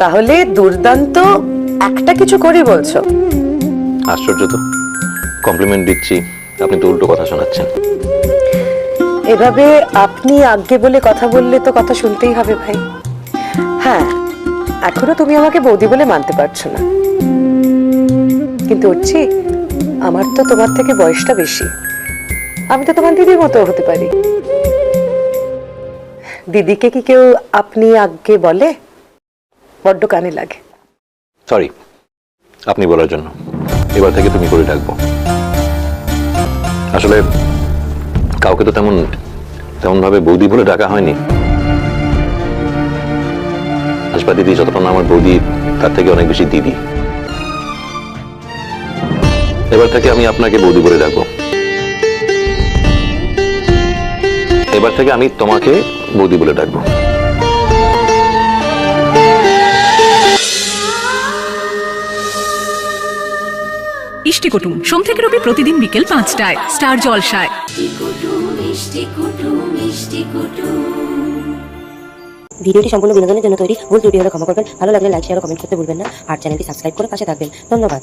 তাহলে দুর্দান্ত একটা কিছু করি বলছো? আশ্চর্য তো, কমপ্লিমেন্ট দিচ্ছি, আপনি তো উল্টো কথা শোনাচ্ছেন। এভাবে আপনি আজ্ঞে বলে কথা বললে তো কথা শুনতেই হবে ভাই। হ্যাঁ, এখনো তুমি আমাকে বৌদি বলে মানতে পারছো না, কিন্তু উঠছি আমার তো তোমার থেকে বয়সটা বেশি, আমি তো তোমার দিদির মতো হতে পারি। দিদিকে কি কেউ আপনি আজ্ঞে বলে? বড্ড কানে লাগে। সরি আপনি বলার জন্য, এবার থেকে তুমি করে ডাকবো। আসলে কাউকে তো তেমন ভাবে বৌদি বলে ডাকা হয়নি। আশপা দিদি যতটা না আমার বৌদি, তার থেকে অনেক বেশি দিদি। এবার থেকে আমি আপনাকে বৌদি বলে ডাকবো। এবার থেকে আমি তোমাকে বৌদি বলে ডাকবো। ইষ্টি কুটুম সোম থেকে রবি প্রতিদিন বিকেল 5টায় স্টার জলসায়। ভিডিওটি সম্পূর্ণ বিনোদনের জন্য তৈরি, ভুল ত্রুটি হলে ক্ষমা করবেন। ভালো লাগলে লাইক, শেয়ার ও কমেন্ট করতে ভুলবেন না। আর চ্যানেলটি সাবস্ক্রাইব করে পাশে থাকবেন। ধন্যবাদ।